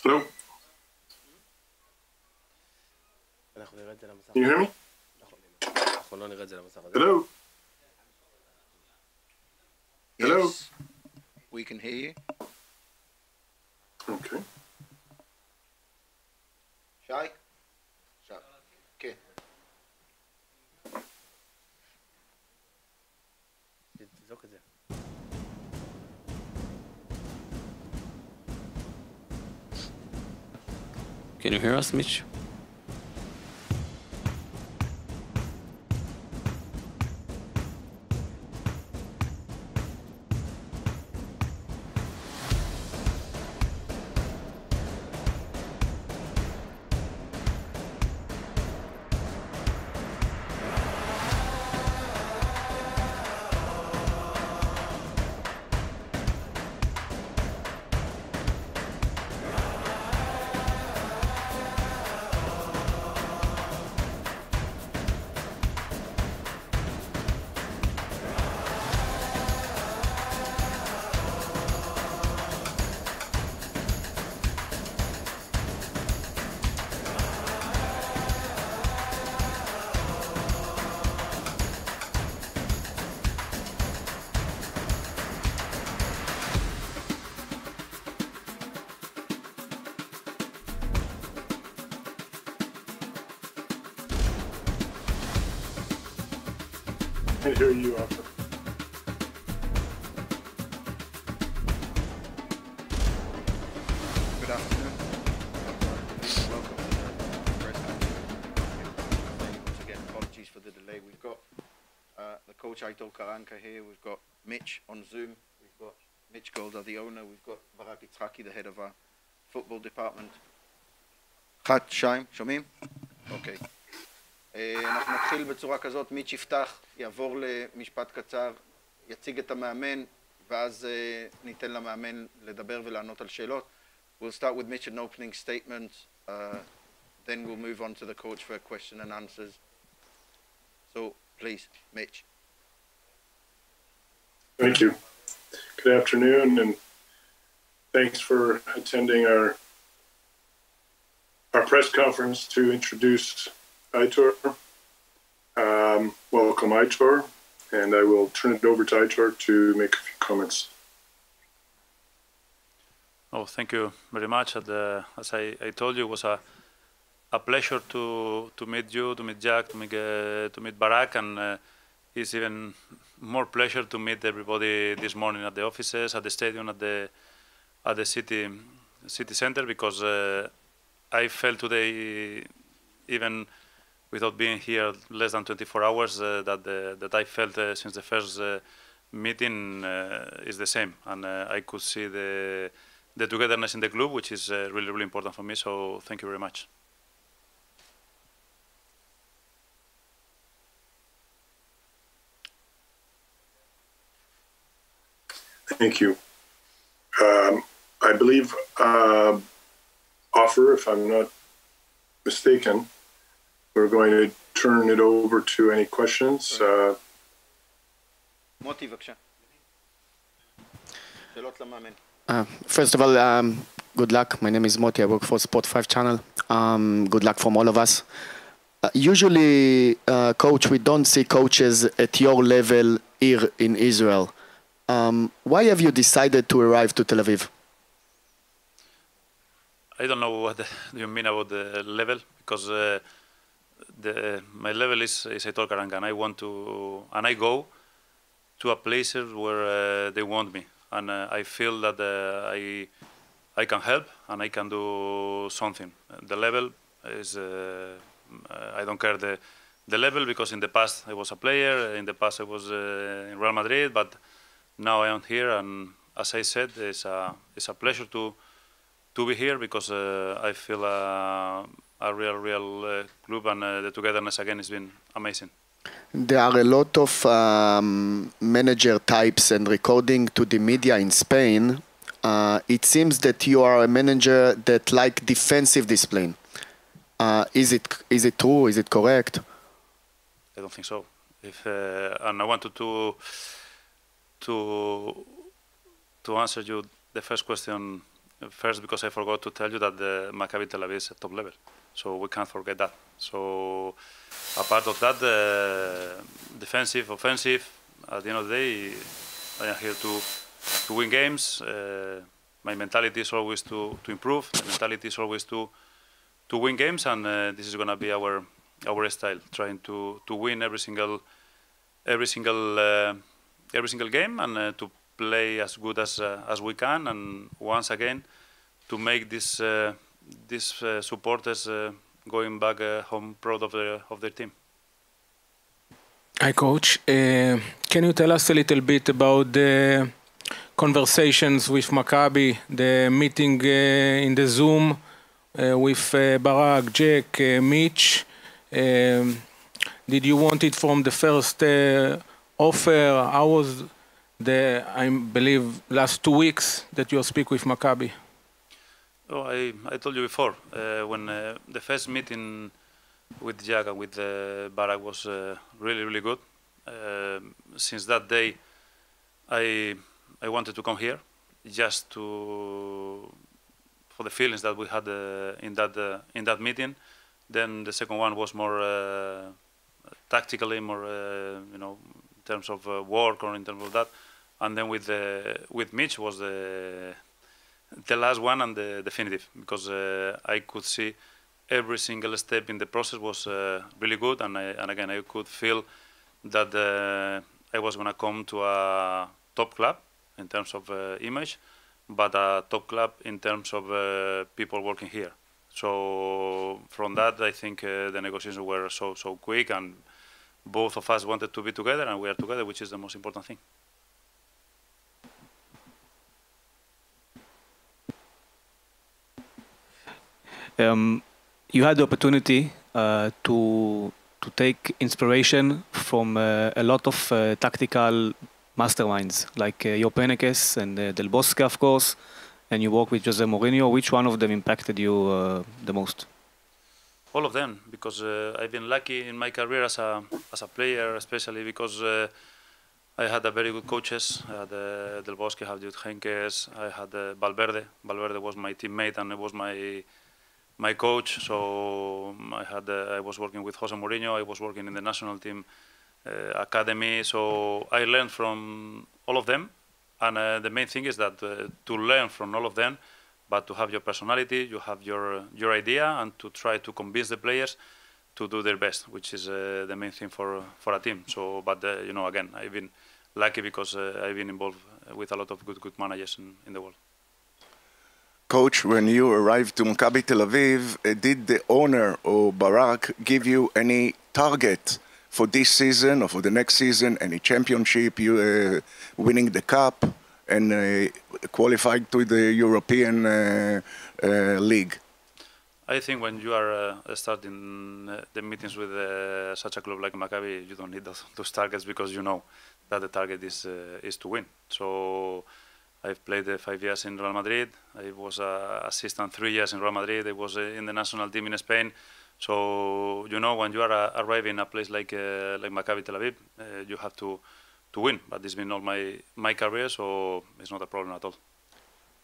Hello? Can you hear me? Hello? Hello? Yes, we can hear you. Okay. Shai? Shai. Okay. Can you hear us, Mitch? I hear you, Arthur. Good afternoon. Welcome to the press conference. Once again, apologies for the delay. We've got the coach Aiytor Carankah here. We've got Mitch on Zoom. We've got Mitch Golda, the owner. We've got Barak Yitzhaki, the head of our football department. אחת, שתיים, שומעים? אוקיי. אנחנו נתחיל בצורה כזאת, מיץ' יפתח, יעבור למשפט קצר, יציג את המאמן, ואז ניתן למאמן לדבר ולענות על שאלות. We'll start with Mitch an opening statement, then we'll move on to the coach for a question and answers. So, please, Mitch. Thank you. Good afternoon, and thanks for attending our press conference to introduce Aiytor. Welcome, Aiytor, and I will turn it over to Aiytor to make a few comments. Oh, thank you very much. As I told you, it was a pleasure to meet you, to meet Jack, to meet Barak, and it's even more pleasure to meet everybody this morning at the offices, at the stadium, at the city center, because I felt today, even without being here less than 24 hours, that I felt since the first meeting is the same, and I could see the togetherness in the club, which is really, really important for me. So thank you very much. Thank you. I believe Offer, if I'm not mistaken, we're going to turn it over to any questions. מוטי, בבקשה. שאלות למאמן. First of all, good luck. My name is Moti. I work for Sport 5 channel. Good luck from all of us. Usually, coach, we don't see coaches at your level here in Israel. Why have you decided to arrive to Tel Aviv? I don't know what you mean about the level, because my level is Aiytor Carankah, and I go to a places where they want me, and I feel that I can help and I can do something. The level is I don't care the level, because in the past I was a player, in the past I was in Real Madrid, but now I am here, and as I said, it's a pleasure to be here, because I feel a real club, and the togetherness again has been amazing. There are a lot of manager types and recording to the media in Spain. It seems that you are a manager that like defensive discipline. Is it true? Is it correct? I don't think so. And I wanted to answer you the first question First, because I forgot to tell you that the Maccabi Tel Aviv is at top level, so we can't forget that. So, apart of that, defensive, offensive, at the end of the day, I am here to win games. My mentality is always to improve. My mentality is always to win games, and this is going to be our style, trying to win every single game, and to play as good as we can, and once again to make these supporters going back home proud of their team. Hi, Coach. Can you tell us a little bit about the conversations with Maccabi, the meeting in the Zoom with Barak, Jack, Mitch? Did you want it from the first offer? How was I believe, last 2 weeks that you speak with Maccabi? Oh, I told you before, when the first meeting with Jack and with Barak was really, really good. Since that day, I wanted to come here just for the feelings that we had in that meeting. Then the second one was more tactically, more in terms of work or in terms of that. And then with Mitch was the last one and the definitive, because I could see every single step in the process was really good, and again I could feel that I was going to come to a top club in terms of image, but a top club in terms of people working here. So from that, I think the negotiations were so quick, and both of us wanted to be together, and we are together, which is the most important thing. You had the opportunity to take inspiration from a lot of tactical masterminds, like Jo Penekes and Del Bosque, of course, and you work with Jose Mourinho. Which one of them impacted you the most? All of them, because I've been lucky in my career as a player, especially because I had a very good coaches. I had Del Bosque, I had Jude Heynckes, I had Valverde. Valverde was my teammate and it was my coach. So I was working with Jose Mourinho. I was working in the national team academy. So I learned from all of them. And the main thing is that to learn from all of them, but to have your personality, you have your idea, and to try to convince the players to do their best, which is the main thing for a team. So, but again, I've been lucky because I've been involved with a lot of good managers in the world. Coach, when you arrived to Maccabi Tel Aviv, did the owner or Barak give you any target for this season or for the next season? Any championship, you winning the cup and qualified to the European League? I think when you are starting the meetings with such a club like Maccabi, you don't need those targets, because you know that the target is to win. So I've played 5 years in Real Madrid. I was assistant 3 years in Real Madrid. I was in the national team in Spain. So when you are arriving in a place like Maccabi Tel Aviv, you have to win. But this has been all my career, so it's not a problem at all.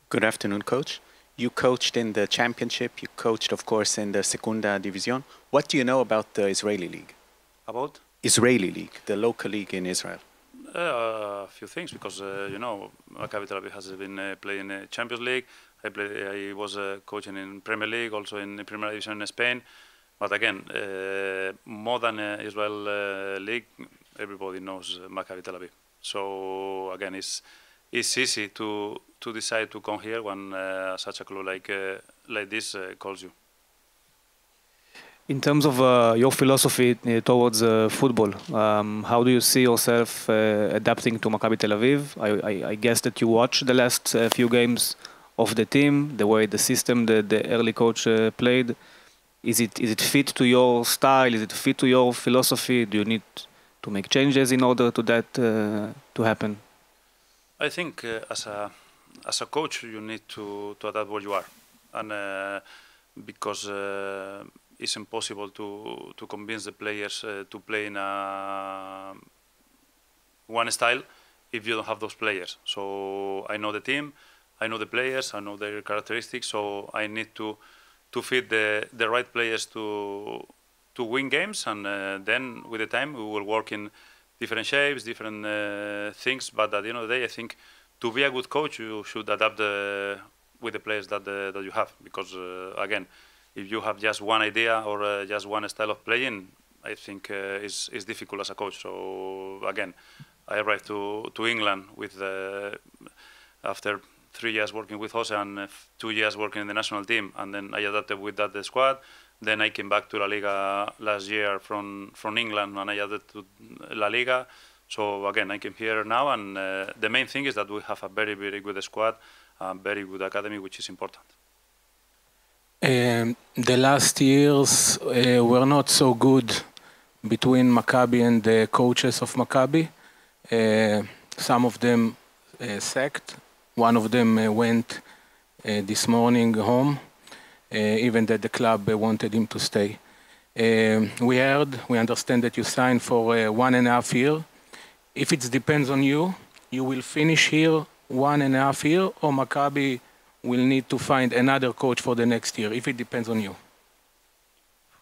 Good afternoon, Coach. You coached in the championship. You coached, of course, in the Segunda División. What do you know about the Israeli league? About? Israeli league, the local league in Israel. A few things, because Maccabi Tel Aviv has been playing Champions League. I was coaching in Premier League, also in the Premier Division in Spain. But again, more than Israel league, everybody knows Maccabi Tel Aviv. So again, it's easy to decide to come here when such a club like this calls you. In terms of your philosophy towards football, how do you see yourself adapting to Maccabi Tel Aviv? I guess that you watched the last few games of the team, the way the system the early coach played. Is it fit to your style? Is it fit to your philosophy? Do you need to make changes in order to that to happen? I think as a coach, you need to adapt where you are, and because it's impossible to convince the players to play in one style if you don't have those players. So I know the team, I know the players, I know their characteristics, so I need to feed the right players to win games, and then with the time we will work in different shapes, different things. But at the end of the day, I think to be a good coach, you should adapt with the players that you have, because again, if you have just one idea or just one style of playing, I think it's difficult as a coach. So again, I arrived to England with after 3 years working with Jose and 2 years working in the national team, and then I adapted with that squad. Then I came back to La Liga last year from England, and I added to La Liga. So again, I came here now, and the main thing is that we have a very, very good squad, a very good academy, which is important. The last years were not so good between Maccabi and the coaches of Maccabi. Some of them sacked. One of them went this morning home, even that the club wanted him to stay. We understand that you signed for 1.5 years. If it depends on you, you will finish here 1.5 years, or Maccabi will need to find another coach for the next year, if it depends on you.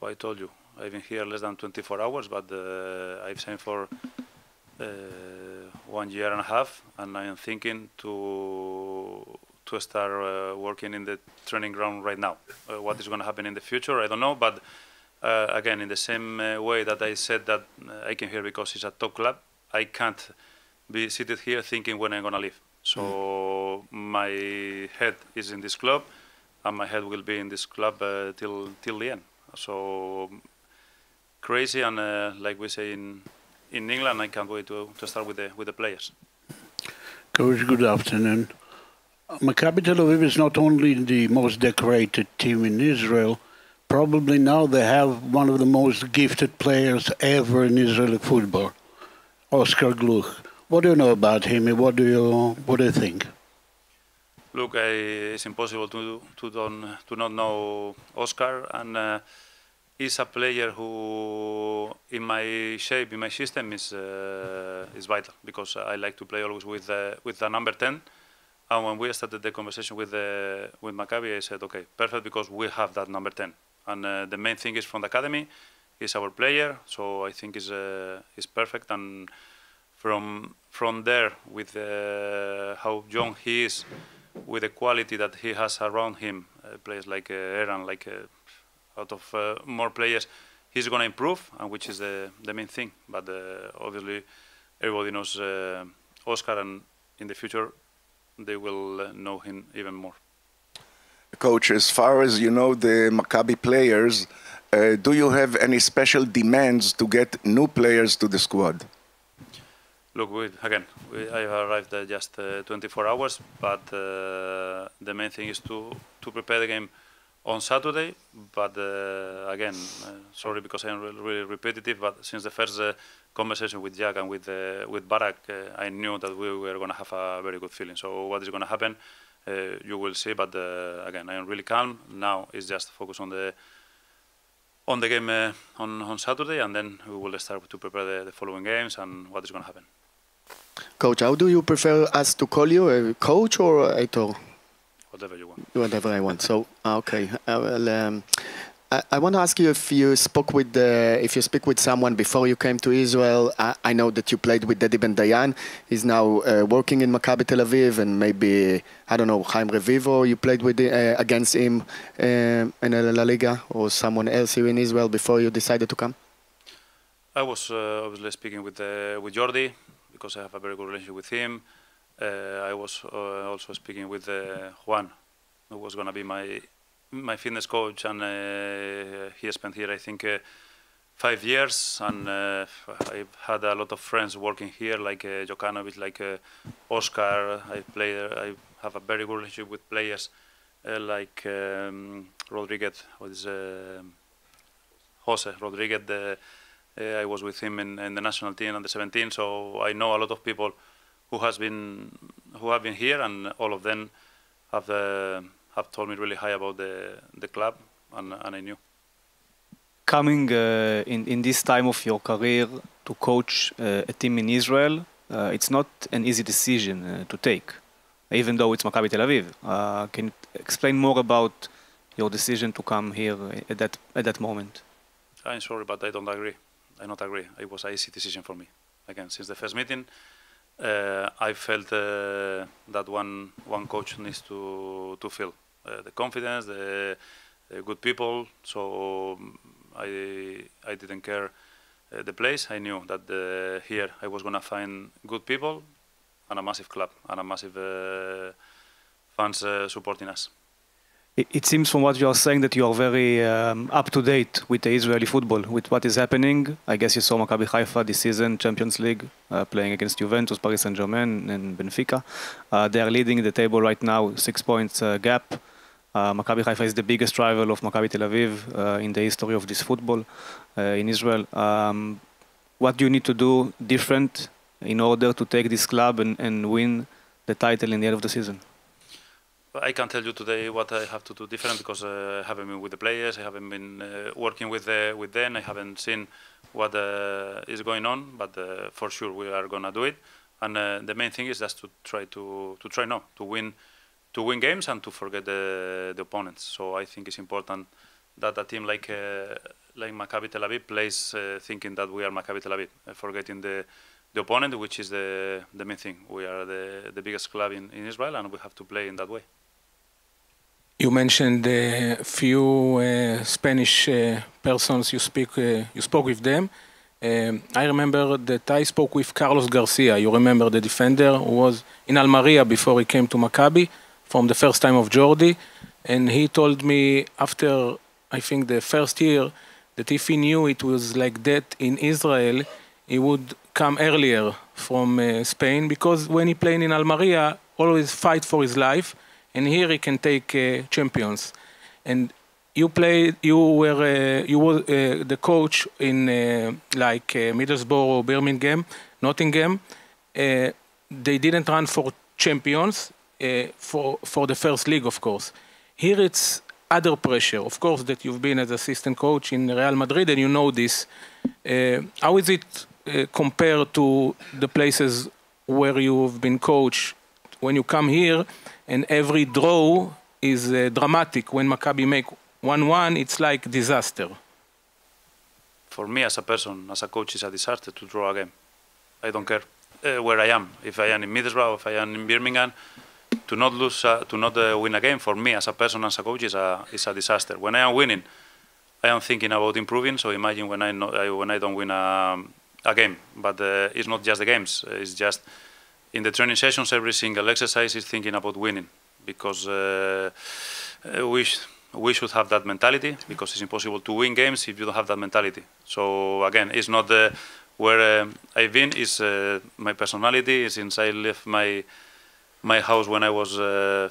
I told you, I've been here less than 24 hours, but I've signed for 1.5 years, and I am thinking to start working in the training ground right now. What is going to happen in the future, I don't know, but again, in the same way that I said that I came here because it's a top club, I can't be seated here thinking when I'm going to leave. So my head is in this club, and my head will be in this club till the end. So crazy, and like we say in England, I can't wait to start with the players. Coach, good afternoon. Maccabi Tel Aviv is not only the most decorated team in Israel, probably now they have one of the most gifted players ever in Israeli football, Oscar Gluck. What do you know about him, and what do you think? Look, it's impossible to not know Oscar, and he's a player who, in my shape, in my system, is vital, because I like to play always with the number 10. And when we started the conversation with Maccabi, I said, okay, perfect, because we have that number 10. And the main thing is from the academy, he's our player, so I think he's perfect. And from there, with how young he is, with the quality that he has around him, players like Aaron, like out of more players, he's going to improve, and which is the main thing. But obviously, everybody knows Oscar, and in the future, they will know him even more. Coach, as far as you know the Maccabi players, do you have any special demands to get new players to the squad? Look, I arrived just 24 hours, but the main thing is to prepare the game on Saturday. But again, sorry because I'm really repetitive, but since the first conversation with Jack and with Barak, I knew that we were going to have a very good feeling. So what is going to happen, you will see. But again, I am really calm. Now it's just focus on the game on Saturday, and then we will start to prepare the following games and what is going to happen. Coach, how do you prefer us to call you, coach or Aitor? Whatever you want. Whatever I want. So, okay. I want to ask you if you spoke with speak with someone before you came to Israel. I know that you played with Dedi Ben Dayan. He's now working in Maccabi Tel Aviv, and maybe, I don't know, Chaim Revivo, you played with against him in La Liga, or someone else here in Israel before you decided to come? I was obviously speaking with Jordi, because I have a very good relationship with him. I was also speaking with Juan, who was going to be my fitness coach, and he spent here, I think, 5 years, and I've had a lot of friends working here, like Jokanovic, like Oscar. I have a very good relationship with players like Rodriguez, Jose Rodriguez. I was with him in the national team and the 17, so I know a lot of people who have been here, and all of them have told me really high about the club, and I knew. Coming in this time of your career to coach a team in Israel, it's not an easy decision to take. even though it's Maccabi Tel Aviv. Can you explain more about your decision to come here at that moment? I'm sorry, but I don't agree. I don't agree. It was an easy decision for me. Again, since the first meeting, I felt that one coach needs to feel the confidence, the good people. So I didn't care the place. I knew that here I was gonna find good people and a massive club and a massive fans supporting us. It seems from what you are saying that you are very up to date with the Israeli football, with what is happening. I guess you saw Maccabi Haifa this season, Champions League, playing against Juventus, Paris Saint-Germain, and Benfica. They are leading the table right now, 6 points gap. Maccabi Haifa is the biggest rival of Maccabi Tel Aviv in the history of this football in Israel. What do you need to do different in order to take this club and win the title in the end of the season? I can't tell you today what I have to do different because I haven't been with the players, I haven't been working with them, I haven't seen what is going on, but for sure we are gonna do it. And the main thing is just to win games and to forget the opponents. So I think it's important that a team like Maccabi Tel Aviv plays thinking that we are Maccabi Tel Aviv, forgetting the opponent, which is the main thing. We are the biggest club in Israel, and we have to play in that way. You mentioned a few Spanish persons you spoke with them. I remember that I spoke with Carlos Garcia. You remember the defender who was in Almeria before he came to Maccabi from the first time of Jordi, and he told me after I think the first year that if he knew it was like that in Israel, he would come earlier from Spain, because when he played in Almeria, always fight for his life, and here he can take champions. And you were the coach in Middlesbrough or Birmingham, Nottingham. They didn't run for champions for the first league, of course. Here it's other pressure, of course, that you've been as assistant coach in Real Madrid, and you know this. How is it compared to the places where you've been coached when you come here and every draw is dramatic? When Maccabi make 1-1, it's like disaster. For me as a person, as a coach, it's a disaster to draw a game. I don't care where I am. If I am in Middlesbrough, if I am in Birmingham, to not lose, to not win a game, for me as a person, as a coach, is a disaster. When I am winning, I am thinking about improving. So imagine when I don't win a game. But it's not just the games. It's just in the training sessions, every single exercise is thinking about winning, because we should have that mentality, because it's impossible to win games if you don't have that mentality. So again, it's not where I've been, it's my personality. Since I left my house when I was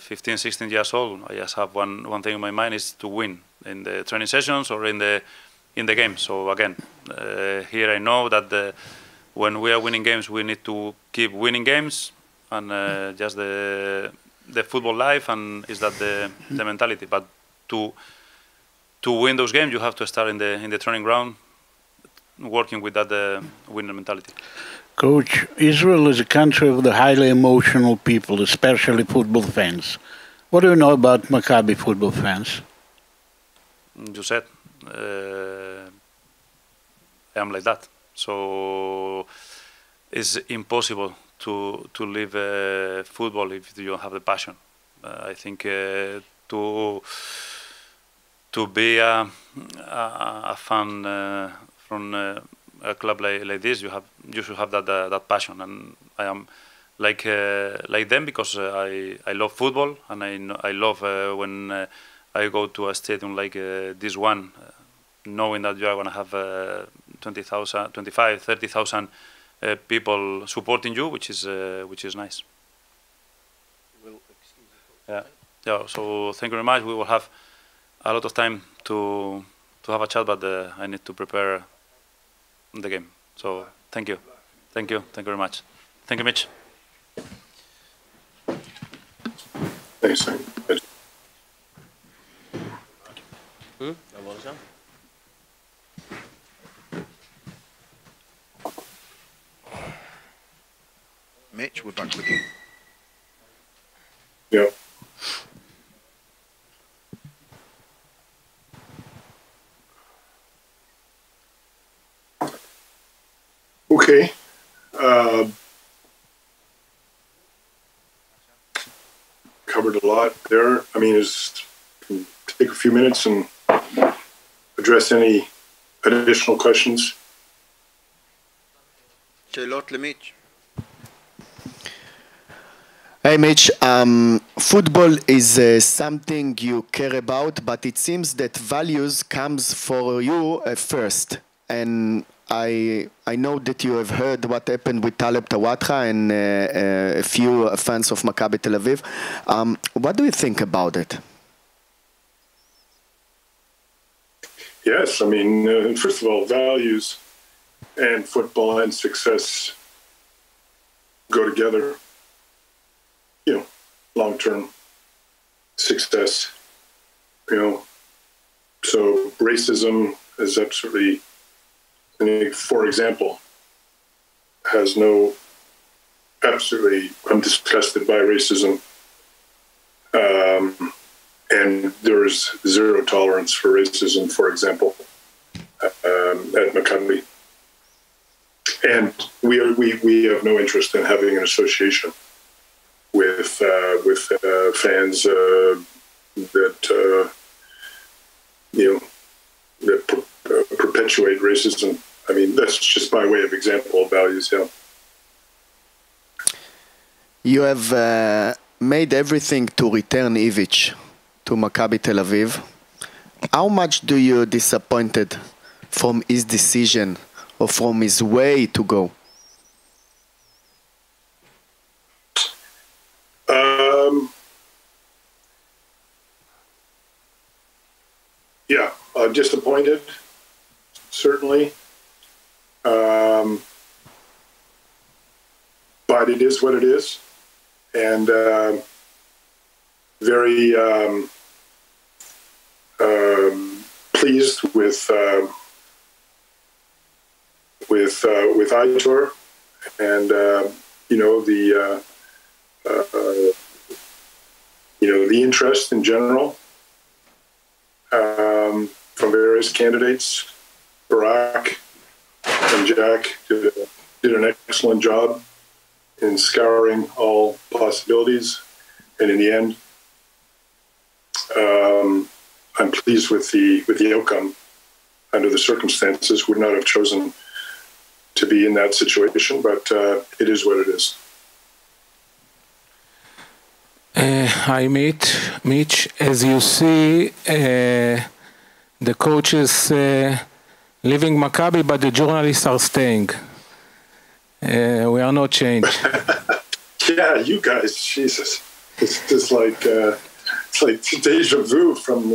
15, 16 years old, I just have one thing in my mind, is to win in the training sessions or in the game. So again, here I know that when we are winning games, we need to keep winning games, and just the football life, and is that the mentality. But to win those games, you have to start in the training ground, working with that winning mentality. Coach, Israel is a country of the highly emotional people, especially football fans. What do you know about Maccabi football fans? You said, I am like that. So it's impossible to live football if you don't have the passion. I think to be a fan from a club like this, you should have that passion, and I am like them, because I love football, and I love when I go to a stadium like this one, knowing that you are going to have 20,000, 25, 30,000 people supporting you, which is nice. Yeah. So thank you very much. We will have a lot of time to have a chat, but I need to prepare the game. So thank you very much. Thank you, Mitch. Thanks. Mitch, we're back with you. Okay. Covered a lot there. I mean, take a few minutes and address any additional questions. שאלות למיץ'. Hey Mitch, football is something you care about, but it seems that values comes for you first. And I know that you have heard what happened with Taleb Tawatkha and a few fans of Maccabi Tel Aviv. What do you think about it? Yes, I mean, first of all, values and football and success go together. You know, long-term success, you know. So racism is absolutely, for example, I'm disgusted by racism. And there is zero tolerance for racism, for example, at Maccabi. And we have no interest in having an association with fans that perpetuate racism. I mean, that's just by way of example of values. Yeah. You have made everything to return Ivic to Maccabi Tel Aviv. How much do you disappointed from his decision or from his way to go? Yeah, disappointed, certainly. But it is what it is. And very pleased with Aitor and the interest in general from various candidates. Barak and Jack did an excellent job in scouring all possibilities, and in the end, I'm pleased with the outcome. Under the circumstances, would not have chosen to be in that situation, but it is what it is. Hi, Mitch. As you see, the coaches leaving Maccabi, but the journalists are staying. We are not changed. Yeah, you guys, Jesus, it's just like deja vu from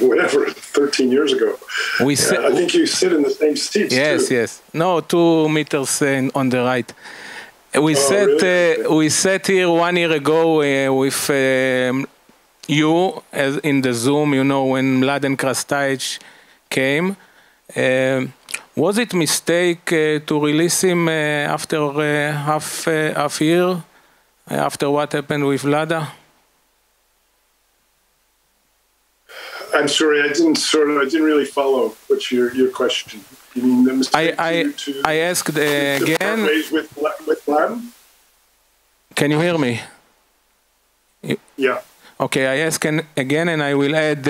whatever 13 years ago. I think you sit in the same seats. Yes. No, 2 meters on the right. We sat here 1 year ago with you as in the Zoom. When Mladen Krstajic came. Was it mistake to release him after half year, after what happened with Vlada? I'm sorry, I didn't really follow. What's your question? You mean the mistake I asked again. With Vlad? Can you hear me? Yeah. Okay, I ask again, and I will add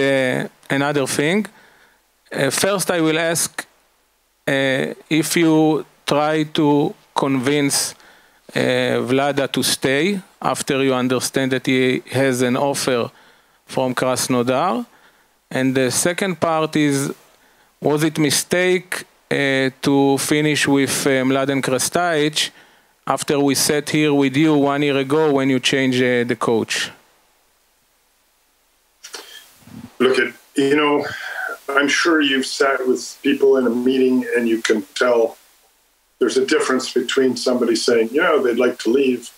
another thing. First, I will ask if you try to convince Vlada to stay after you understand that he has an offer from Krasnodar. And the second part is, was it mistake to finish with Mladen Krstajic after we sat here with you 1 year ago when you changed the coach? Look, I'm sure you've sat with people in a meeting and you can tell there's a difference between somebody saying, they'd like to leave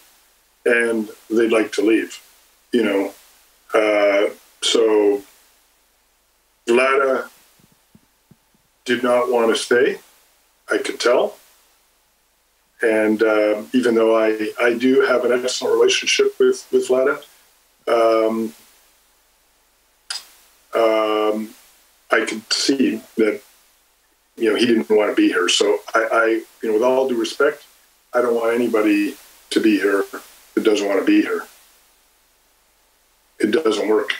and they'd like to leave, So Vlada did not want to stay, I could tell. And even though I do have an excellent relationship with Vlada, I could see that he didn't want to be here. So I with all due respect, I don't want anybody to be here that doesn't want to be here. It doesn't work.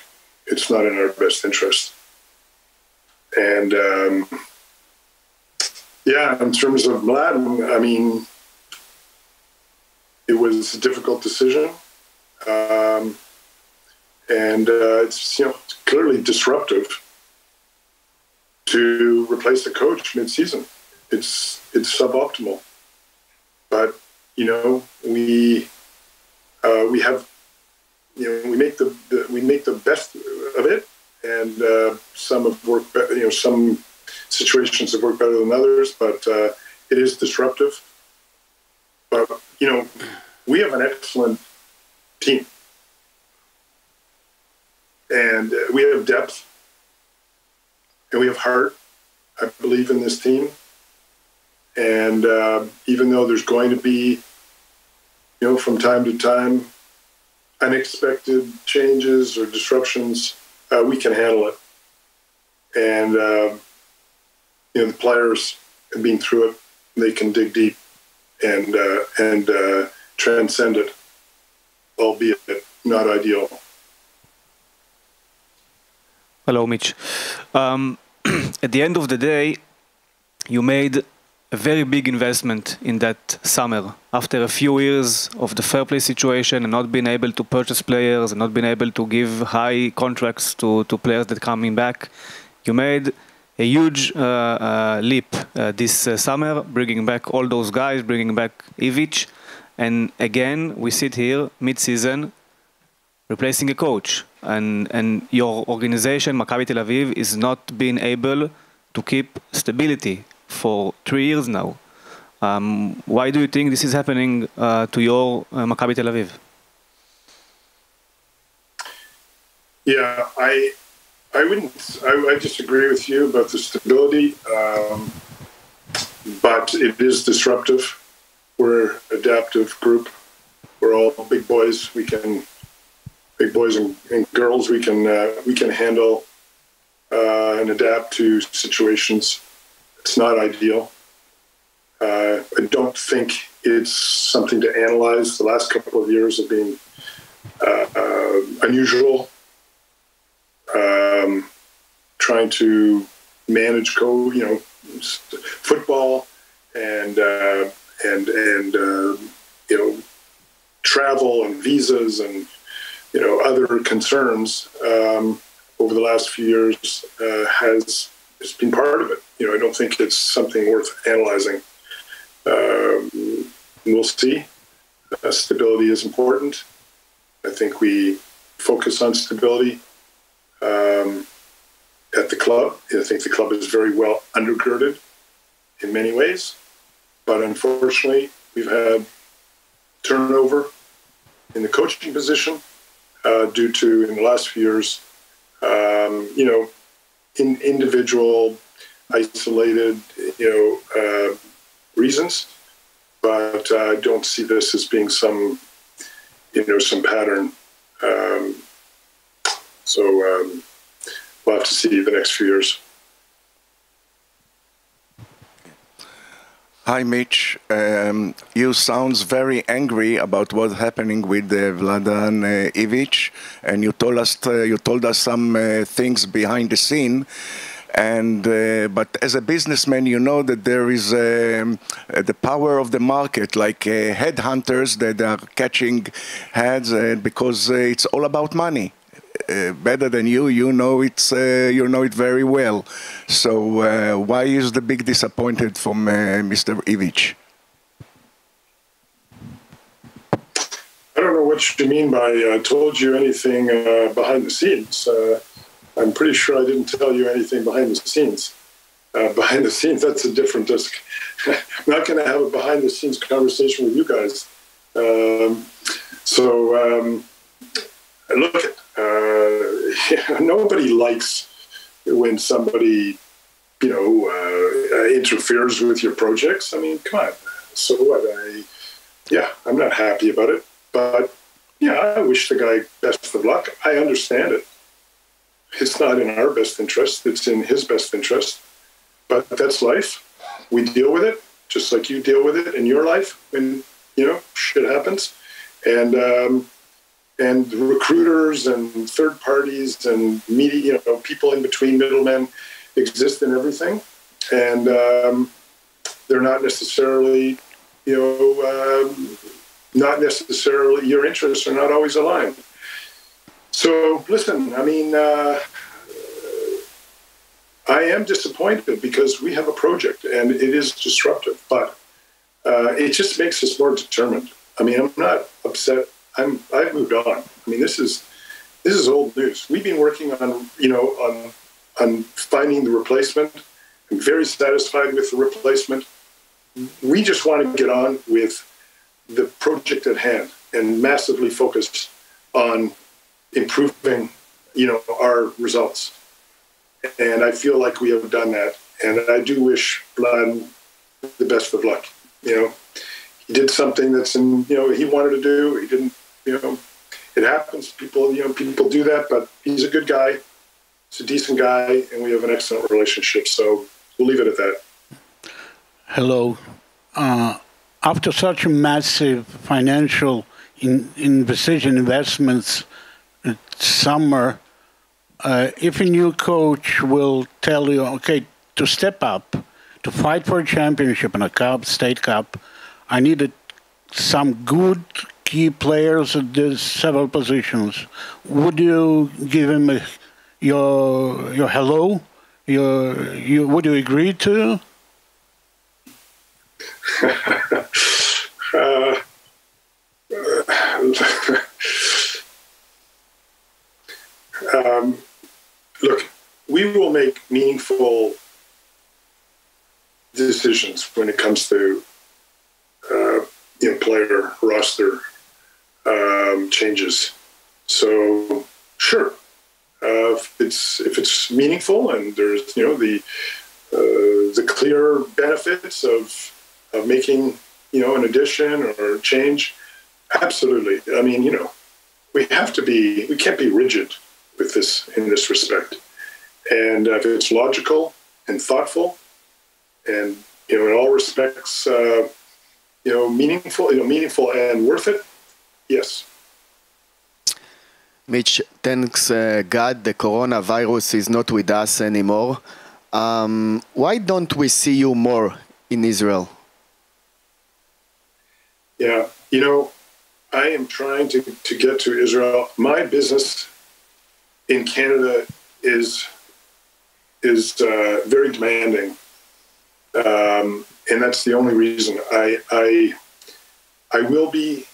It's not in our best interest. And in terms of Mladen, I mean, it was a difficult decision. And it's clearly disruptive to replace the coach mid-season. It's suboptimal, but we have we make the best of it, and some have worked better. Some situations have worked better than others, but it is disruptive. But we have an excellent team. And we have depth, and we have heart. I believe in this team. And even though there's going to be, from time to time, unexpected changes or disruptions, we can handle it. And, the players have been through it. They can dig deep and transcend it, albeit not ideal. Hello, Mitch. At the end of the day, you made a very big investment in that summer. After a few years of the fair play situation and not being able to purchase players and not being able to give high contracts to players that are coming back, you made a huge leap this summer, bringing back all those guys, bringing back Ivic. And again, we sit here mid-season, replacing a coach. And your organization, Maccabi Tel Aviv, is not being able to keep stability for 3 years now. Why do you think this is happening to your Maccabi Tel Aviv? Yeah, I disagree with you about the stability, but it is disruptive. We're an adaptive group. We're all big boys. Big boys and girls, we can handle and adapt to situations. It's not ideal. I don't think it's something to analyze. The last couple of years have been unusual. Trying to manage football and travel and visas and other concerns over the last few years has been part of it. I don't think it's something worth analyzing. We'll see. Stability is important. I think we focus on stability at the club. I think the club is very well undergirded in many ways, but unfortunately, we've had turnover in the coaching position. Due to, in the last few years, in individual, isolated, reasons, but I don't see this as being some pattern. We'll have to see the next few years. Hi, Mitch. You sounds very angry about what's happening with Vladan Ivic, and you told us some things behind the scene. And but as a businessman, you know that there is the power of the market, like headhunters that are catching heads because it's all about money. Better than you know it very well. So why is the big disappointment from Mr. Ivic? I don't know what you mean by told you anything behind the scenes. I'm pretty sure I didn't tell you anything behind the scenes. Behind the scenes, that's a different disc. I'm not going to have a behind the scenes conversation with you guys. Look, nobody likes when somebody, interferes with your projects. I mean, come on. So what? I'm not happy about it. But, I wish the guy best of luck. I understand it. It's not in our best interest. It's in his best interest. but that's life. We deal with it, just like you deal with it in your life when, shit happens. And recruiters and third parties and media, people in between, middlemen, exist in everything. And they're not necessarily, your interests are not always aligned. So, listen, I am disappointed because we have a project and it is disruptive, but it just makes us more determined. I'm not upset. I've moved on. This is old news. We've been working on finding the replacement. I'm very satisfied with the replacement. We just want to get on with the project at hand and massively focus on improving, our results. And I feel like we have done that. And I do wish Vlad the best of luck. He did something that's he wanted to do. He didn't, it happens. People do that, but he's a good guy. He's a decent guy, and we have an excellent relationship. So we'll leave it at that. Hello. After such a massive financial investments summer, if a new coach will tell you, okay, to step up, to fight for a championship and a cup, state cup, I needed some good key players at these several positions. Would you give him your hello? Would you agree to? Look, we will make meaningful decisions when it comes to player roster changes. So sure, if it's meaningful and there's the clear benefits of making an addition or a change, absolutely. We can't be rigid with this in this respect. And if it's logical and thoughtful and in all respects meaningful and worth it, yes. Mitch, thanks God the coronavirus is not with us anymore. Why don't we see you more in Israel? Yeah, I am trying to get to Israel. My business in Canada is very demanding, and that's the only reason. I will be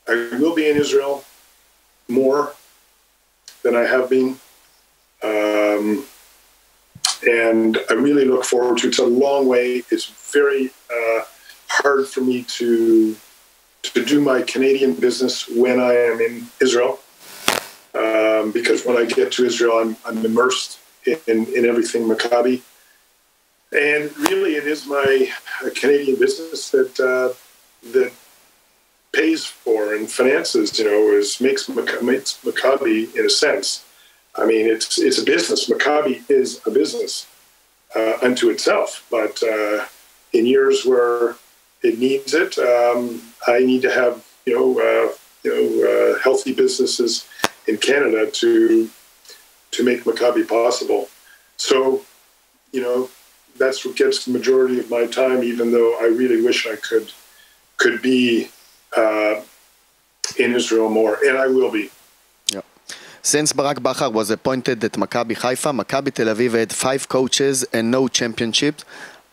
in Israel more than I have been, and I really look forward to it. It's a long way. It's very hard for me to do my Canadian business when I am in Israel, because when I get to Israel, I'm immersed in everything Maccabi. And really, it is my Canadian business that pays for and finances, makes Maccabi in a sense. It's a business. Maccabi is a business unto itself. But in years where it needs it, I need to have healthy businesses in Canada to make Maccabi possible. So, that's what gets the majority of my time, even though I really wish I could be in Israel more, and I will be. Yeah. Since Barak Bachar was appointed at Maccabi Haifa, Maccabi Tel Aviv had 5 coaches and no championship.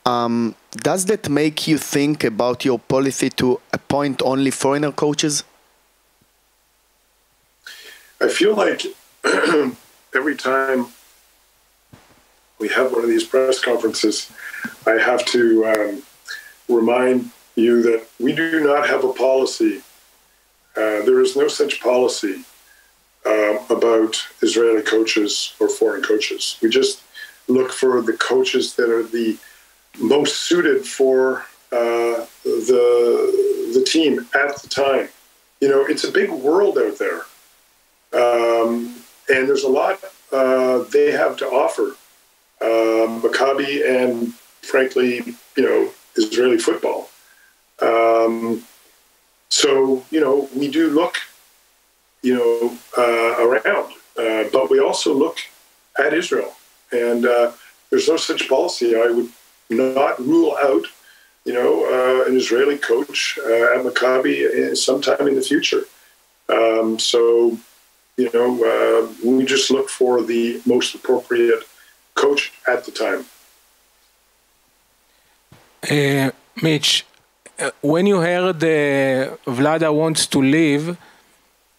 Does that make you think about your policy to appoint only foreigner coaches? I feel like every time we have one of these press conferences, I have to remind you that we do not have a policy. There is no such policy about Israeli coaches or foreign coaches. We just look for the coaches that are the most suited for the team at the time. It's a big world out there. And there's a lot they have to offer Maccabi and, frankly, Israeli football. So, we do look, around, but we also look at Israel. And there's no such policy. I would not rule out, an Israeli coach at Maccabi sometime in the future. So, we just look for the most appropriate coach at the time. Mitch, when you heard Vlada wants to leave,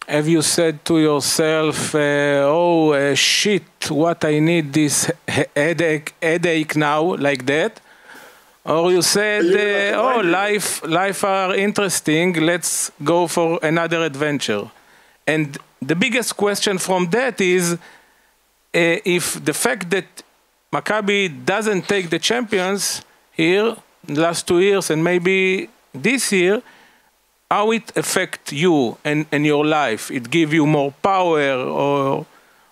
have you said to yourself, shit, what I need this headache now, like that? Or you said, life are interesting, let's go for another adventure. And the biggest question from that is, if the fact that Maccabi doesn't take the champions here, the last 2 years and maybe this year, how it affect you and your life? It give you more power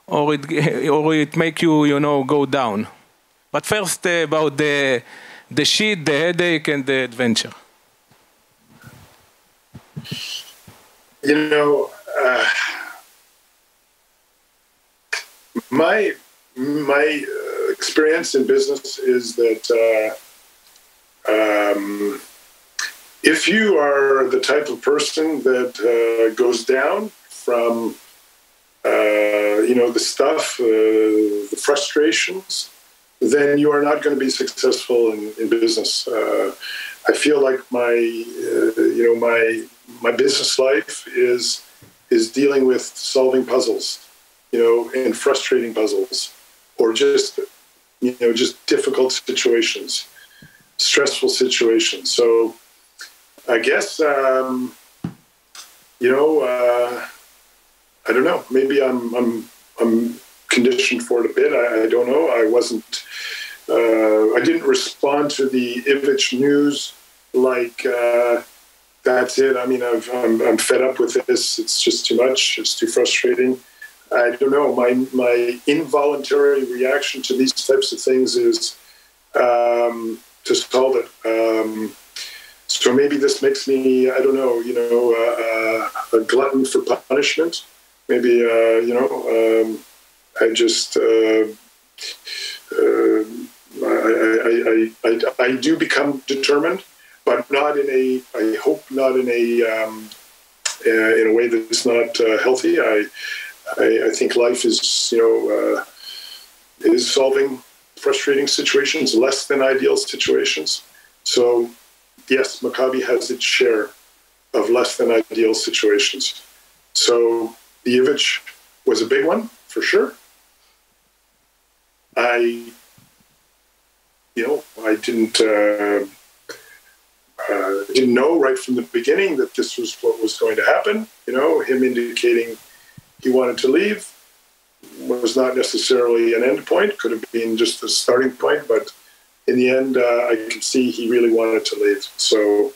or it make you, go down? But first about the shit, the headache and the adventure. My experience in business is that if you are the type of person that goes down from, the stuff, the frustrations, then you are not going to be successful in business. I feel like my business life is dealing with solving puzzles, and frustrating puzzles, or just difficult situations, stressful situations. So I guess, I don't know. Maybe I'm conditioned for it a bit. I don't know. I didn't respond to the Ivic news like that's it. I mean, I'm fed up with this. It's just too much. It's too frustrating. I don't know. My involuntary reaction to these types of things is to solve it. So maybe this makes me, I don't know, a glutton for punishment. Maybe, I just, I do become determined, but not in I hope not in a way that's not healthy. I think life is, is solving frustrating situations, less than ideal situations. So, yes, Maccabi has its share of less than ideal situations. So, the Ivic was a big one, for sure. I didn't know right from the beginning that this was what was going to happen. Him indicating he wanted to leave was not necessarily an end point. Could have been just a starting point, but in the end, I could see he really wanted to leave. So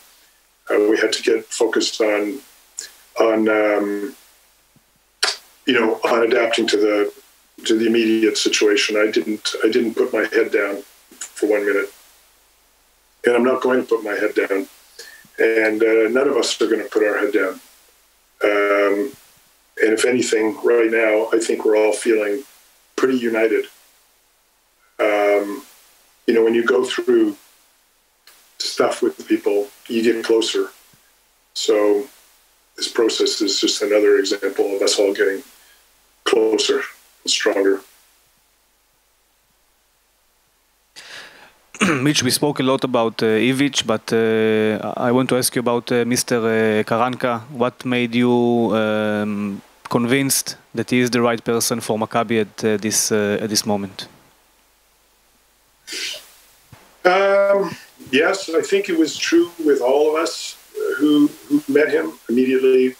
we had to get focused on adapting to the immediate situation. I didn't put my head down for 1 minute, and I'm not going to put my head down. And none of us are going to put our head down. And if anything, right now, I think we're all feeling pretty united. When you go through stuff with people, you get closer. So this process is just another example of us all getting closer and stronger. Mitch, we spoke a lot about Ivic, but I want to ask you about Mr. Karaanka. What made you convinced that he is the right person for Maccabi at this moment? Yes, I think it was true with all of us who met him immediately.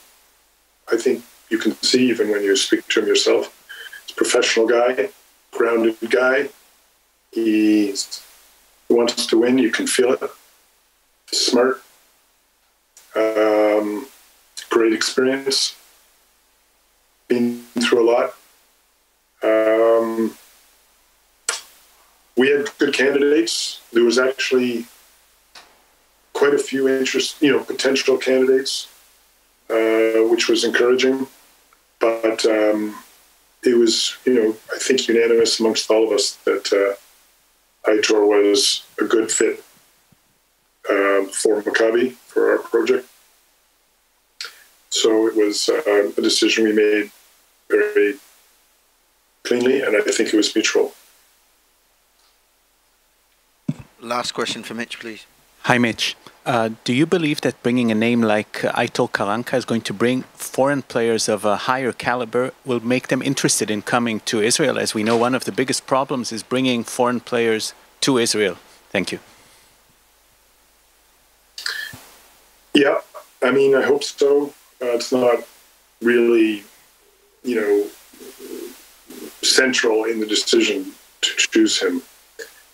I think you can see even when you speak to him yourself. He's a professional guy, grounded guy. He wants to win. You can feel it. Smart. Great experience. Been through a lot. we had good candidates. There was actually quite a few potential candidates, which was encouraging. But it was, I think unanimous amongst all of us that Aitor was a good fit for Maccabi, for our project. So it was a decision we made very cleanly, and I think it was mutual. Last question for Mitch, please. Hi, Mitch. Do you believe that bringing a name like Aito Karankka is going to bring foreign players of a higher caliber, will make them interested in coming to Israel? As we know, one of the biggest problems is bringing foreign players to Israel. Thank you. Yeah, I mean, I hope so. It's not really, central in the decision to choose him.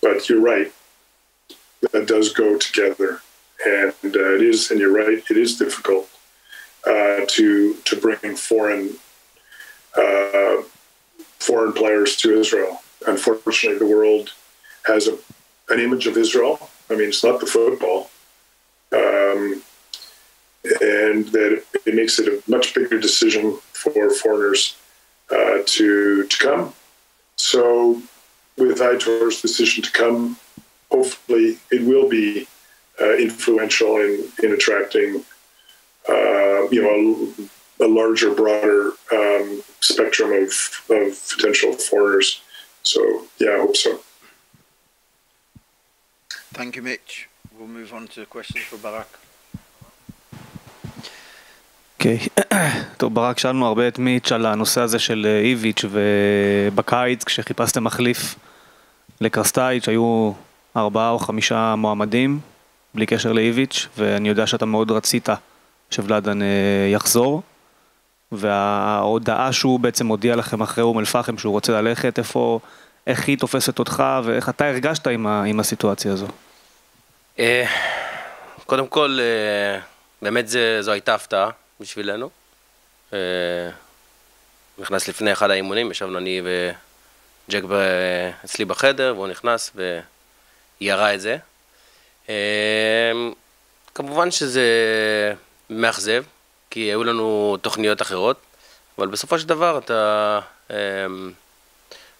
But you're right. That does go together. And it is, and you're right, it is difficult to bring foreign players to Israel. Unfortunately, the world has an image of Israel. I mean, it's not the football. And that it makes it a much bigger decision for foreigners to come. So with Aitor's decision to come, hopefully it will be influential in attracting a larger, broader spectrum of potential foreigners. So yeah, I hope so. Thank you, Mitch. We'll move on to questions for Barak. אוקיי, טוב, ברק, שאלנו הרבה את מיץ' על הנושא הזה של איביץ', ובקיץ כשחיפשתם מחליף לקרסטייץ' היו 4 או 5 מועמדים בלי קשר לאיביץ', ואני יודע שאתה מאוד רצית שוולדן יחזור, וההודעה שהוא בעצם הודיע לכם אחרי אום אל-פחם שהוא רוצה ללכת, איך היא תופסת אותך ואיך אתה הרגשת עם הסיטואציה הזו? קודם כל, באמת זו הייתה הפתעה בשבילנו. נכנס לפני אחד האימונים, ישבנו אני וג'ק אצלי בחדר, והוא נכנס וירה את זה. כמובן שזה מאכזב, כי היו לנו תוכניות אחרות, אבל בסופו של דבר אתה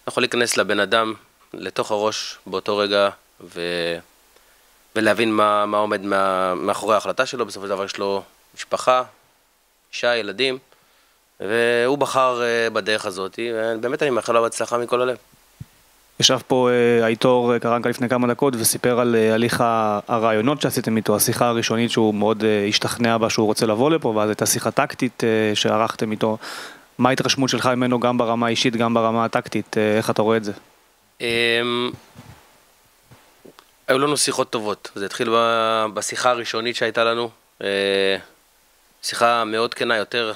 יכול להיכנס לבן אדם לתוך הראש באותו רגע, ולהבין מה עומד מאחורי ההחלטה שלו. בסופו של דבר יש לו משפחה, אישה, ילדים, והוא בחר בדרך הזאת, ובאמת אני מאחל לו בהצלחה מכל הלב. ישב פה אייטור קראנקה לפני כמה דקות וסיפר על הליך הרעיונות שעשיתם איתו, השיחה הראשונית שהוא מאוד השתכנע בה שהוא רוצה לבוא לפה, ואז הייתה שיחה טקטית שערכתם איתו. מה ההתרשמות שלך ממנו גם ברמה האישית, גם ברמה הטקטית? איך אתה רואה את זה? היו לנו שיחות טובות. זה התחיל בשיחה הראשונית שהייתה לנו. שיחה מאוד כנה, יותר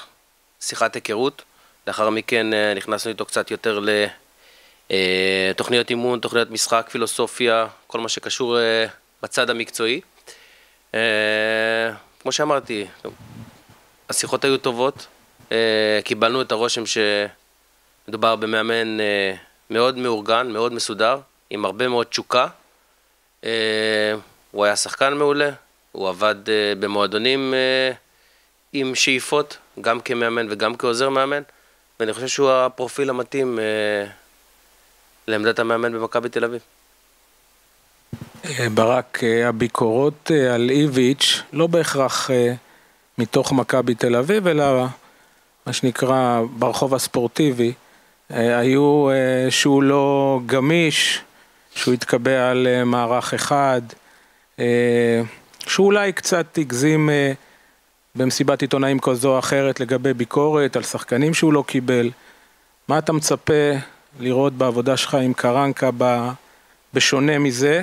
שיחת היכרות. לאחר מכן נכנסנו איתו קצת יותר לתוכניות אימון, תוכניות משחק, פילוסופיה, כל מה שקשור בצד המקצועי. כמו שאמרתי, השיחות היו טובות. קיבלנו את הרושם שמדובר במאמן מאוד מאורגן, מאוד מסודר, עם הרבה מאוד תשוקה. הוא היה שחקן מעולה, הוא עבד במועדונים עם שאיפות, גם כמאמן וגם כעוזר מאמן, ואני חושב שהוא הפרופיל המתאים לעמדת המאמן במכבי תל אביב. ברק, הביקורות על איביץ' לא בהכרח מתוך מכבי תל אביב, אלא מה שנקרא ברחוב הספורטיבי, היו שהוא לא גמיש, שהוא התקבע על מערך אחד, שהוא אולי קצת הגזים במסיבת עיתונאים כזו או אחרת לגבי ביקורת על שחקנים שהוא לא קיבל. מה אתה מצפה לראות בעבודה שלך עם קראנקה בשונה מזה?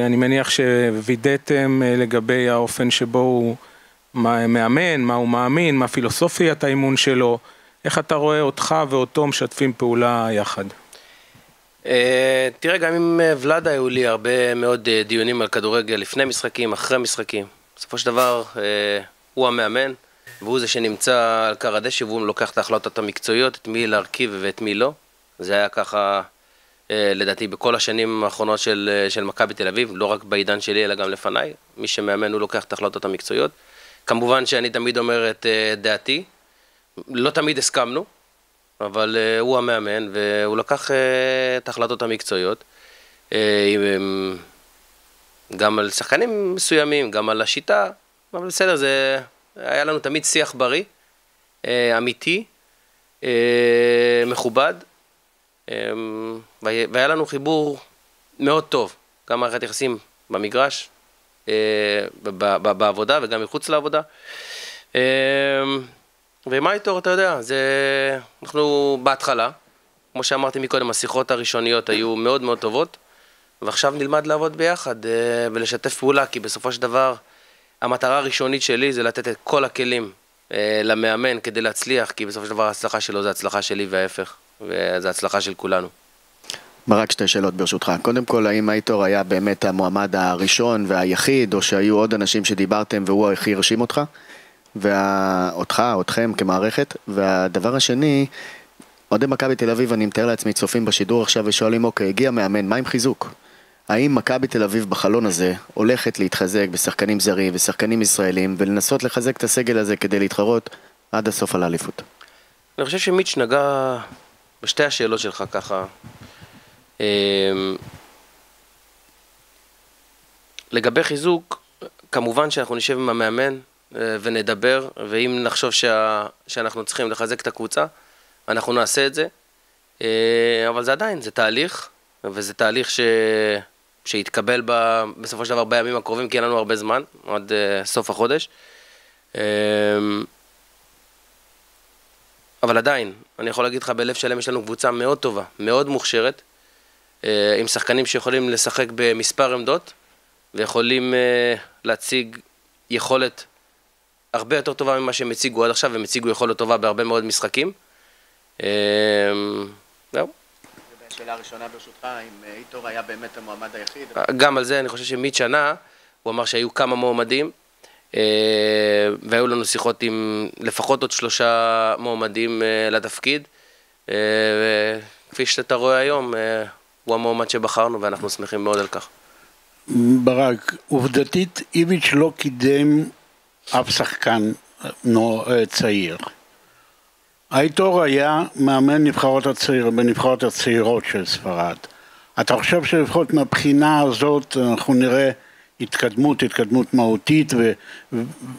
אני מניח שווידאתם לגבי האופן שבו הוא מאמן, מה הוא מאמין, מה פילוסופיית האימון שלו. איך אתה רואה אותך ואותו משתפים פעולה יחד? תראה, גם עם ולדה היו לי הרבה מאוד דיונים על כדורגל לפני משחקים, אחרי משחקים. בסופו של דבר הוא המאמן, והוא זה שנמצא על קר הדשא, והוא לוקח את ההחלטות המקצועיות, את מי להרכיב ואת מי לא. זה היה ככה לדעתי בכל השנים האחרונות של מכבי תל אביב, לא רק בעידן שלי אלא גם לפניי, מי שמאמן הוא לוקח את ההחלטות המקצועיות. כמובן שאני תמיד אומר את דעתי, לא תמיד הסכמנו, אבל הוא המאמן והוא לקח את ההחלטות המקצועיות, גם על שחקנים מסוימים, גם על השיטה, אבל בסדר, היה לנו תמיד שיח בריא, אמיתי, מכובד, והיה לנו חיבור מאוד טוב, גם מערכת יחסים במגרש, בעבודה וגם מחוץ לעבודה. ועם אייטור, אתה יודע, אנחנו בהתחלה, כמו שאמרתי מקודם, השיחות הראשוניות היו מאוד מאוד טובות, ועכשיו נלמד לעבוד ביחד ולשתף פעולה, כי בסופו של דבר, המטרה הראשונית שלי זה לתת את כל הכלים למאמן כדי להצליח, כי בסופו של דבר ההצלחה שלו זה הצלחה שלי וההפך, וזה הצלחה של כולנו. ברק, שתי שאלות ברשותך. קודם כל, האם אייטור היה באמת המועמד הראשון והיחיד, או שהיו עוד אנשים שדיברתם והוא הכי הרשים אותך? אתכם כמערכת? והדבר השני, אוהדי מכבי תל אביב, אני מתאר לעצמי, צופים בשידור עכשיו ושואלים, אוקיי, הגיע מאמן, מה עם חיזוק? האם מכבי תל אביב בחלון הזה הולכת להתחזק בשחקנים זרים ושחקנים ישראלים, ולנסות לחזק את הסגל הזה כדי להתחרות עד הסוף על האליפות? אני חושב שמיץ' נגע בשתי השאלות שלך ככה. לגבי חיזוק, כמובן שאנחנו נשב עם המאמן ונדבר, ואם נחשוב שאנחנו צריכים לחזק את הקבוצה, אנחנו נעשה את זה. אבל זה עדיין, זה תהליך, וזה תהליך שיתקבל בסופו של דבר בימים הקרובים, כי אין לנו הרבה זמן, עד סוף החודש. אבל עדיין, אני יכול להגיד לך, בלב שלם יש לנו קבוצה מאוד טובה, מאוד מוכשרת, עם שחקנים שיכולים לשחק במספר עמדות, ויכולים להציג יכולת הרבה יותר טובה ממה שהם הציגו עד עכשיו, והם הציגו יכולת טובה בהרבה מאוד משחקים. זהו. השאלה הראשונה ברשותך, אם אייטור היה באמת המועמד היחיד? גם על זה אני חושב שמיץ' שנה, הוא אמר שהיו כמה מועמדים, והיו לנו שיחות עם לפחות עוד 3 מועמדים לתפקיד, וכפי שאתה רואה היום, הוא המועמד שבחרנו ואנחנו שמחים מאוד על כך. ברק, עובדתית איביץ' לא קידם אף שחקן צעיר. אייטור היה מאמן בנבחרות הצעירות של ספרד. אתה חושב שלפחות מהבחינה הזאת אנחנו נראה התקדמות מהותית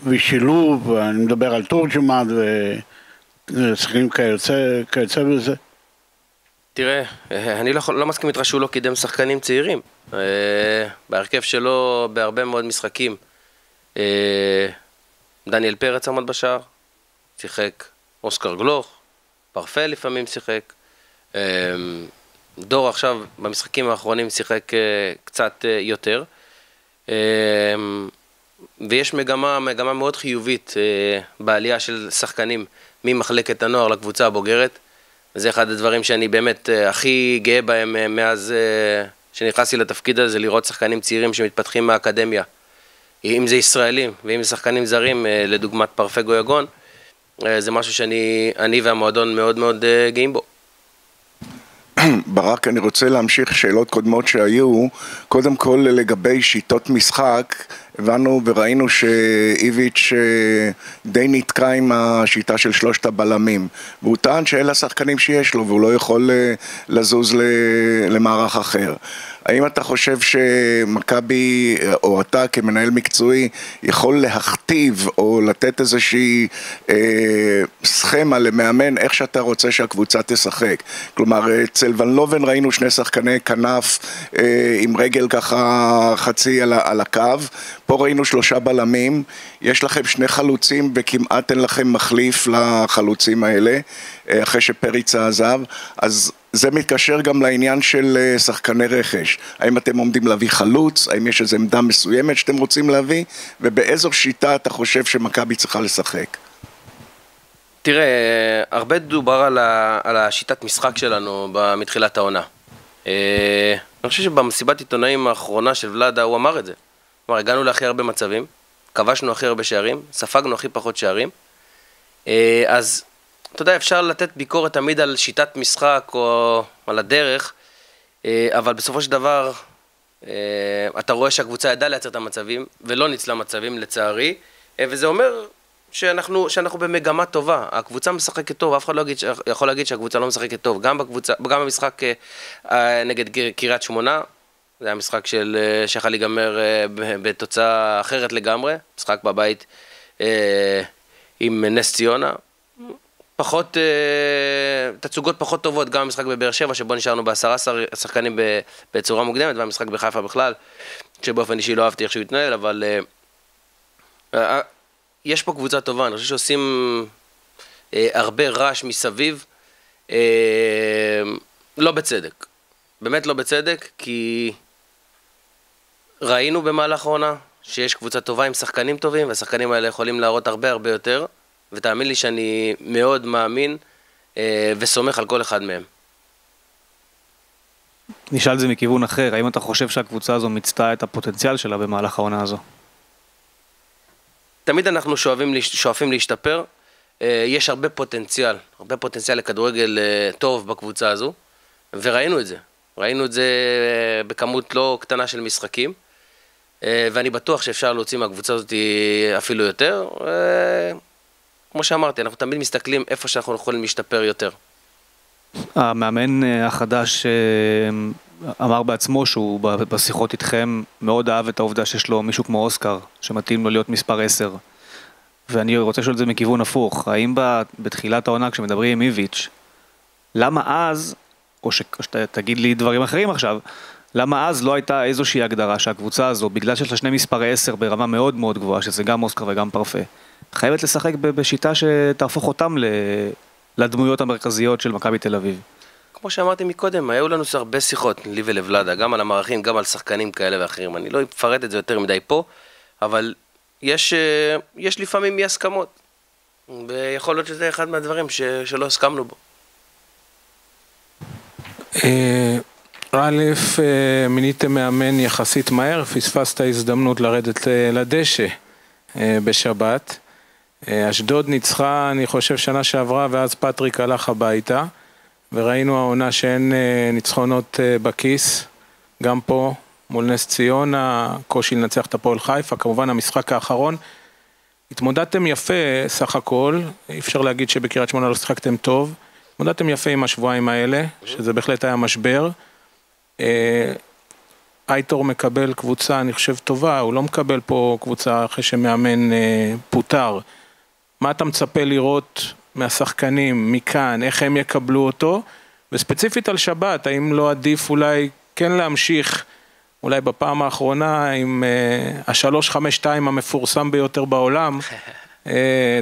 ושילוב, אני מדבר על תורג'מן ושחקנים כיוצא בזה? תראה, אני לא מסכים איתך שהוא לא קידם שחקנים צעירים. בהרכב שלו בהרבה מאוד משחקים. דניאל פרץ עמד בשער, שיחק אוסקר גלוך, פרפה לפעמים שיחק. דור עכשיו במשחקים האחרונים שיחק קצת יותר. ויש מגמה מאוד חיובית בעלייה של שחקנים ממחלקת הנוער לקבוצה הבוגרת. וזה אחד הדברים שאני באמת הכי גאה בהם מאז שנכנסתי לתפקיד הזה, לראות שחקנים צעירים שמתפתחים מהאקדמיה. אם זה ישראלים ואם זה שחקנים זרים, לדוגמת פרפה גויגון, זה משהו שאני והמועדון מאוד מאוד גאים בו. ברק, אני רוצה להמשיך שאלות קודמות שהיו. קודם כל לגבי שיטות משחק, הבנו וראינו שאיביץ' די נתקע עם השיטה של 3 הבלמים, והוא טען שאלה השחקנים שיש לו והוא לא יכול לזוז למערך אחר. האם אתה חושב שמכבי או אתה כמנהל מקצועי יכול להכתיב או לתת איזושהי סכמה למאמן איך שאתה רוצה שהקבוצה תשחק? כלומר, אצל ון לובן ראינו 2 שחקני כנף עם רגל ככה חצי על הקו, פה ראינו 3 בלמים, יש לכם 2 חלוצים וכמעט אין לכם מחליף לחלוצים האלה אחרי שפריצה עזב, אז זה מתקשר גם לעניין של שחקני רכש. האם אתם עומדים להביא חלוץ? האם יש איזו עמדה מסוימת שאתם רוצים להביא? ובאיזו שיטה אתה חושב שמכבי צריכה לשחק? תראה, הרבה דובר על השיטת משחק שלנו מתחילת העונה. אני חושב שבמסיבת עיתונאים האחרונה של ולדה הוא אמר את זה. כלומר, הגענו להכי הרבה מצבים, כבשנו הכי הרבה שערים, ספגנו הכי פחות שערים. אז אתה יודע, אפשר לתת ביקורת תמיד על שיטת משחק או על הדרך, אבל בסופו של דבר, אתה רואה שהקבוצה ידעה לייצר את המצבים, ולא ניצלה מצבים לצערי, וזה אומר שאנחנו במגמה טובה. הקבוצה משחקת טוב, אף אחד לא יכול להגיד שהקבוצה לא משחקת טוב. גם במשחק נגד קריית שמונה, זה היה משחק שיכול להיגמר בתוצאה אחרת לגמרי, משחק בבית עם נס ציונה. פחות, תצוגות פחות טובות, גם המשחק בבאר שבע, שבו נשארנו ב10 שחקנים בצורה מוקדמת, והמשחק בחיפה בכלל, שבאופן אישי לא אהבתי איך שהוא התנהל, אבל יש פה קבוצה טובה, אני חושב שעושים הרבה רעש מסביב, לא בצדק, באמת לא בצדק, כי ראינו במהלך העונה שיש קבוצה טובה עם שחקנים טובים, והשחקנים האלה יכולים להראות הרבה הרבה יותר, ותאמין לי שאני מאוד מאמין וסומך על כל אחד מהם. נשאל זה מכיוון אחר, האם אתה חושב שהקבוצה הזו מיצתה את הפוטנציאל שלה במהלך העונה הזו? תמיד אנחנו שואפים להשתפר, יש הרבה פוטנציאל לכדורגל טוב בקבוצה הזו, וראינו את זה. ראינו את זה בכמות לא קטנה של משחקים, ואני בטוח שאפשר להוציא מהקבוצה הזאת אפילו יותר. כמו שאמרתי, אנחנו תמיד מסתכלים איפה שאנחנו יכולים להשתפר יותר. המאמן החדש אמר בעצמו שהוא בשיחות איתכם מאוד אהב את העובדה שיש לו מישהו כמו אוסקר, שמתאים לו להיות מספר 10. ואני רוצה לשאול את זה מכיוון הפוך. האם בתחילת העונה כשמדברים עם איביץ', למה אז, או שתגיד לי דברים אחרים עכשיו, למה אז לא הייתה איזושהי הגדרה שהקבוצה הזו, בגלל שיש לה שני מספרי 10 ברמה מאוד מאוד גבוהה, שזה גם אוסקר וגם פרפה, חייבת לשחק בשיטה שתהפוך אותם לדמויות המרכזיות של מכבי תל אביב? כמו שאמרתי מקודם, היו לנו הרבה שיחות, לי ולוולדה, גם על המערכים, גם על שחקנים כאלה ואחרים. אני לא אפרט את זה יותר מדי פה, אבל יש לפעמים אי הסכמות, ויכול להיות שזה אחד מהדברים שלא הסכמנו בו. א', מיניתם מאמן יחסית מהר, פספסת הזדמנות לרדת לדשא בשבת. אשדוד ניצחה, אני חושב, שנה שעברה, ואז פטריק הלך הביתה, וראינו העונה שאין ניצחונות בכיס, גם פה מול נס ציונה, קושי לנצח את הפועל חיפה, כמובן המשחק האחרון. התמודדתם יפה סך הכל, אי אפשר להגיד שבקריית שמונה לא שחקתם טוב, התמודדתם יפה עם השבועיים האלה, שזה בהחלט היה משבר. אייטור מקבל קבוצה, אני חושב, טובה, הוא לא מקבל פה קבוצה אחרי שמאמן פוטר. מה אתה מצפה לראות מהשחקנים מכאן, איך הם יקבלו אותו, וספציפית על שבת, האם לא עדיף אולי כן להמשיך, אולי בפעם האחרונה, עם ה-352 המפורסם ביותר בעולם,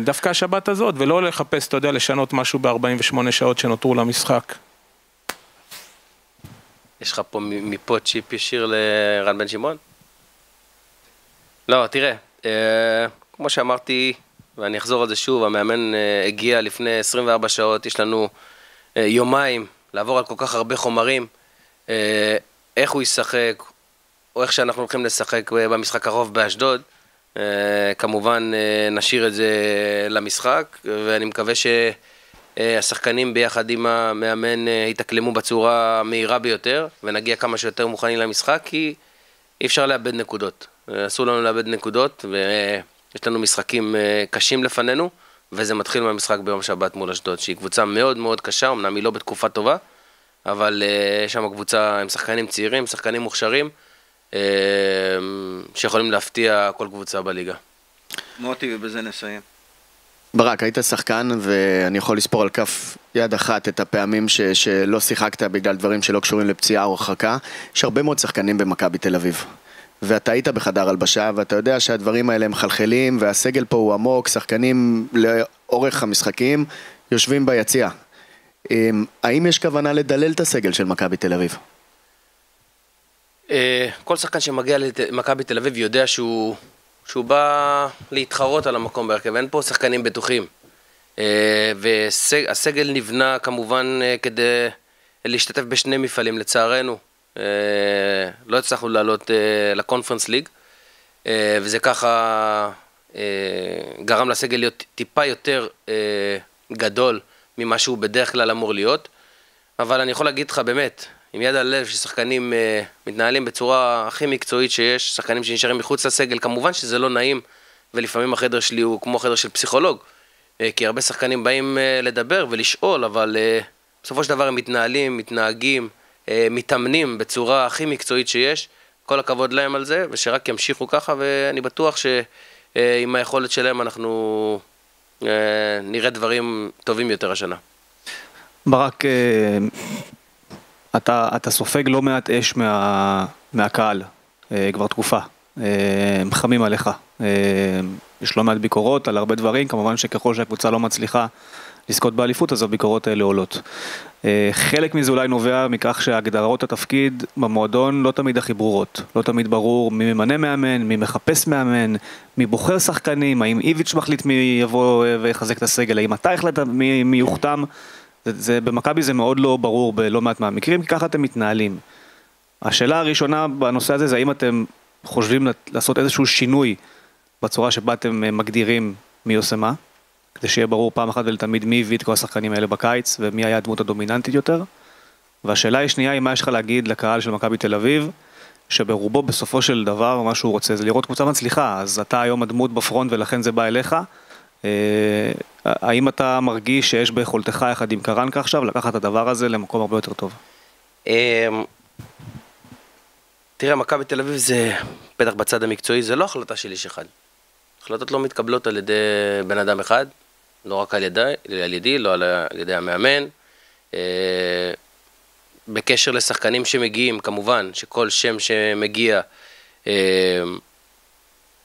דווקא השבת הזאת, ולא לחפש, אתה יודע, לשנות משהו ב-48 שעות שנותרו למשחק. יש לך פה מפה צ'יפ ישיר לרן בן שמעון? לא, תראה, כמו שאמרתי, ואני אחזור על זה שוב, המאמן הגיע לפני 24 שעות, יש לנו יומיים לעבור על כל כך הרבה חומרים, איך הוא ישחק, או איך שאנחנו הולכים לשחק במשחק הרוב באשדוד, כמובן נשאיר את זה למשחק, ואני מקווה שהשחקנים ביחד עם המאמן יתאקלמו בצורה מהירה ביותר, ונגיע כמה שיותר מוכנים למשחק, כי אי אפשר לאבד נקודות. אסור לנו לאבד נקודות, ויש לנו משחקים קשים לפנינו, וזה מתחיל מהמשחק ביום שבת מול אשדוד, שהיא קבוצה מאוד מאוד קשה, אמנם היא לא בתקופה טובה, אבל יש שם קבוצה עם שחקנים צעירים, שחקנים מוכשרים, שיכולים להפתיע כל קבוצה בליגה. מוטי, ובזה נסיים. ברק, היית שחקן, ואני יכול לספור על כף יד אחת את הפעמים שלא שיחקת בגלל דברים שלא קשורים לפציעה או הרחקה. יש הרבה מאוד שחקנים במכבי תל אביב. ואתה היית בחדר הלבשה, ואתה יודע שהדברים האלה הם חלחלים, והסגל פה הוא עמוק, שחקנים לאורך המשחקים יושבים ביציע. האם יש כוונה לדלל את הסגל של מכבי תל אביב? כל שחקן שמגיע למכבי תל אביב יודע שהוא בא להתחרות על המקום בהרכב, אין פה שחקנים בטוחים. והסגל נבנה כמובן כדי להשתתף בשני מפעלים, לצערנו. לא הצלחנו לעלות לקונפרנס ליג, וזה ככה גרם לסגל להיות טיפה יותר גדול ממה שהוא בדרך כלל אמור להיות. אבל אני יכול להגיד לך באמת, עם יד על לב, ששחקנים מתנהלים בצורה הכי מקצועית שיש, שחקנים שנשארים מחוץ לסגל, כמובן שזה לא נעים, ולפעמים החדר שלי הוא כמו חדר של פסיכולוג, כי הרבה שחקנים באים לדבר ולשאול, אבל בסופו של דבר הם מתנהלים, מתנהגים, מתאמנים בצורה הכי מקצועית שיש, כל הכבוד להם על זה, ושרק ימשיכו ככה, ואני בטוח שעם היכולת שלהם אנחנו נראה דברים טובים יותר השנה. ברק, אתה סופג לא מעט אש מהקהל, כבר תקופה, הם חמים עליך, יש לא מעט ביקורות על הרבה דברים, כמובן שככל שהקבוצה לא מצליחה לזכות באליפות, אז הביקורות האלה עולות. חלק מזה אולי נובע מכך שהגדרות התפקיד במועדון לא תמיד הכי ברורות, לא תמיד ברור מי ממנה מאמן, מי מחפש מאמן, מי בוחר שחקנים, האם איביץ' מחליט מי יבוא ויחזק את הסגל, האם אתה החלטת מי יוחתם, במכבי זה מאוד לא ברור בלא מעט מהמקרים, כי ככה אתם מתנהלים. השאלה הראשונה בנושא הזה זה האם אתם חושבים לעשות איזשהו שינוי בצורה שבה אתם מגדירים מי עושה מה, כדי שיהיה ברור פעם אחת ולתמיד מי הביא את כל השחקנים האלה בקיץ, ומי היה הדמות הדומיננטית יותר. והשאלה השנייה היא מה יש לך להגיד לקהל של מכבי תל אביב, שברובו בסופו של דבר מה שהוא רוצה זה לראות קבוצה מצליחה, אז אתה היום הדמות בפרונט ולכן זה בא אליך. האם אתה מרגיש שיש ביכולתך יחד עם קראנקה עכשיו לקחת את הדבר הזה למקום הרבה יותר טוב? תראה, מכבי תל אביב זה, בטח בצד המקצועי, זה לא החלטה של איש אחד. החלטות לא מתקבלות על ידי בן אדם אחד, לא רק על ידי, לא על ידי המאמן. בקשר לשחקנים שמגיעים, כמובן, שכל שם שמגיע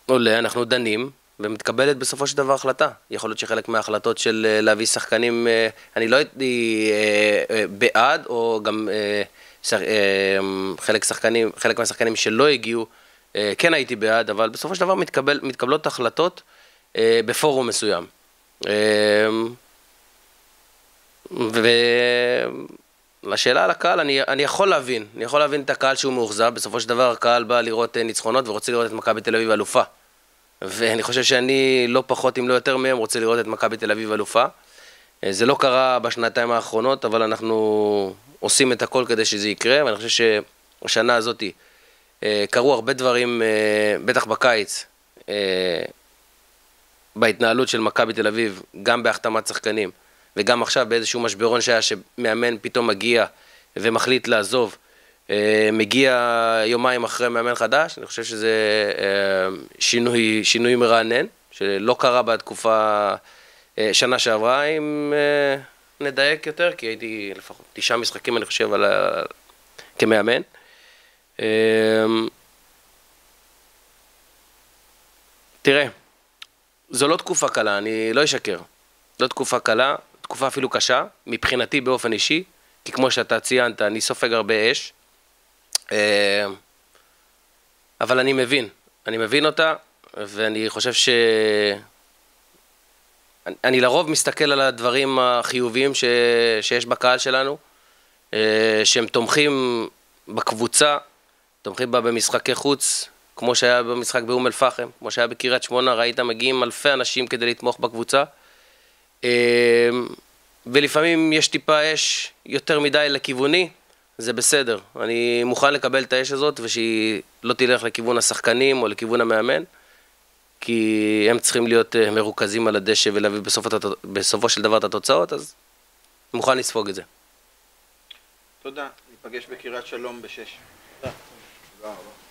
עולה, אנחנו דנים, ומתקבלת בסופו של דבר החלטה. יכול להיות שחלק מההחלטות של להביא שחקנים, אני לא הייתי בעד, או גם חלק מהשחקנים שלא הגיעו, כן הייתי בעד, אבל בסופו של דבר מתקבלות החלטות בפורום מסוים. ולשאלה על הקהל, אני יכול להבין את הקהל שהוא מאוכזב, בסופו של דבר הקהל בא לראות ניצחונות ורוצה לראות את מכבי תל אביב אלופה. ואני חושב שאני לא פחות אם לא יותר מהם רוצה לראות את מכבי תל אביב אלופה. זה לא קרה בשנתיים האחרונות, אבל אנחנו עושים את הכל כדי שזה יקרה, ואני חושב שהשנה הזאת קרו הרבה דברים, בטח בקיץ, בהתנהלות של מכבי תל אביב, גם בהחתמת שחקנים, וגם עכשיו באיזשהו משברון שהיה שמאמן פתאום מגיע ומחליט לעזוב, מגיע יומיים אחרי מאמן חדש. אני חושב שזה שינוי מרענן, שלא קרה בתקופה שנה שעברה, אם נדייק יותר, כי הייתי לפחות 9 משחקים, אני חושב, כמאמן. תראה, זו לא תקופה קלה, אני לא אשקר. לא תקופה קלה, תקופה אפילו קשה, מבחינתי באופן אישי, כי כמו שאתה ציינת, אני סופג הרבה אש. אבל אני מבין אותה, ואני חושב אני לרוב מסתכל על הדברים החיוביים שיש בקהל שלנו, שהם תומכים בקבוצה, תומכים בה במשחקי חוץ, כמו שהיה במשחק באום אל-פחם, כמו שהיה בקריית שמונה, ראית מגיעים אלפי אנשים כדי לתמוך בקבוצה, ולפעמים יש טיפה אש יותר מדי לכיווני, זה בסדר. אני מוכן לקבל את האש הזאת, ושהיא לא תלך לכיוון השחקנים או לכיוון המאמן, כי הם צריכים להיות מרוכזים על הדשא ולהביא בסופו של דבר את התוצאות, אז מוכן לספוג את זה. תודה, ניפגש בקריית שלום ב-6. תודה רבה.